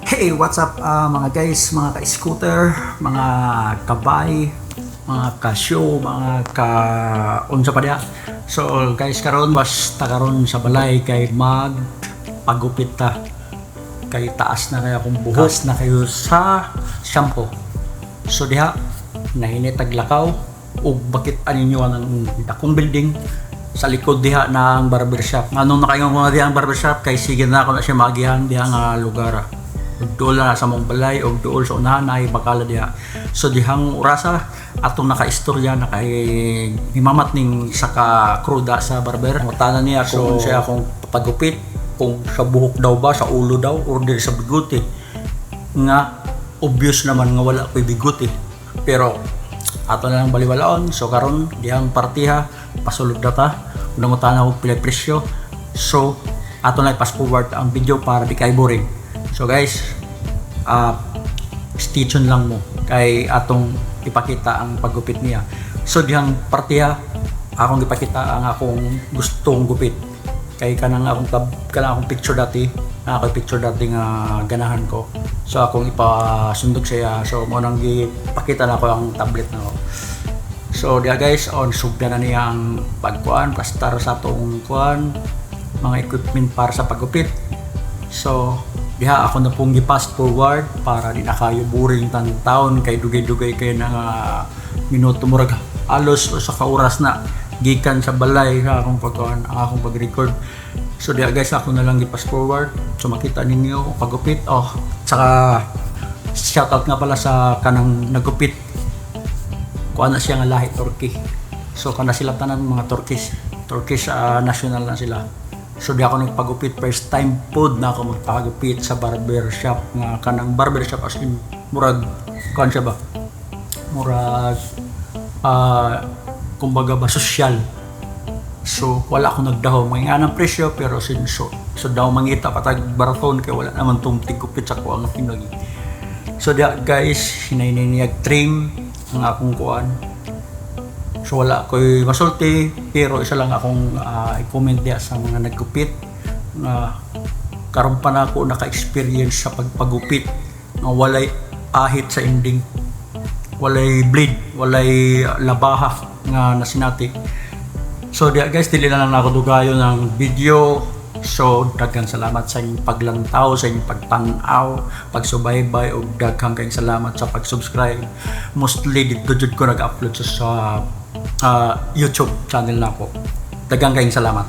Hey, what's up mga guys, mga ka-scooter, mga kabay, mga ka-show, mga ka-unsa pa diya. So guys, karon basta karon sa balay kay magpagupit ta. Kay taas na kaya kung buhos na kayo sa shampoo. So diha nahinit taglakaw ug bakit aninyo ang dakong building sa likod diha ng barbershop. Anong nakaingon ko na diha ang barbershop kay sige na ako na siya maagihan diha nga lugar. Ug duol na sa mong balay ug duol sa unahan ay bakala diha. So dihang orasa atong nakaistorya na kay himamat ning saka kruda sa barber. Mutanan niya kung siya akong pagupit, kung sa buhok daw ba, sa ulo daw or dili sa bigote. Nga obvious naman nga wala ko'y bigote. Pero ato na lang baliwalaon. So karon dihang partiha pasulod data nangutan og pila presyo. So ato na pass forward ang video para di kay boring. So guys, stay tuned lang mo kay atong ipakita ang paggupit niya. So dihang partiha akong ipakita ang akong gustong gupit. Kay kanang akong picture dati, ako picture dati nga ganahan ko. So akong ipasundog siya. So mo nang gipakita na ko ang tablet na ko. So diya guys, on subya na niya ang pagkuan, pastar sa atong kuan, mga equipment para sa paggupit. So diha ako na pong gi-fast forward para di na kayo boring tan taon kay dugay-dugay kay na minuto murag alos o sa kauras na gikan sa balay sa akong pagkuan, ang akong pag-record. So diha guys, ako na lang gi-fast forward so makita ninyo paggupit. Saka shoutout nga pala sa kanang nagupit. Kuan na siya nga lahi Turkey. So kana sila tanan mga Turkish national na sila. So di ako nagpagupit, first time pod na ako magpagupit sa barber shop nga kanang barber shop as in murag kuan siya ba? Murag kumbaga ba social. So wala ako nagdaho mga anang presyo pero sinso. So daw mangita patag baraton kay wala naman tong tigupit sa ko ang pinagi. So dia guys, hinay-niyag trim ang akong kuan. So wala ko'y masulti pero isa lang akong i-comment diya sa mga naggupit na karon pa na ako naka-experience sa pagpagupit nga walay ahit sa ending, walay bleed, walay labaha nga nasinati. So diya guys, dili na lang ako dugayo ng video. So daghang salamat sa inyong paglantaw, sa inyong pagtanaw, pagsubaybay ug daghang kayong salamat sa pag-subscribe. Mostly dito jud ko nag-upload sa YouTube channel na ko. Daghang kayong salamat.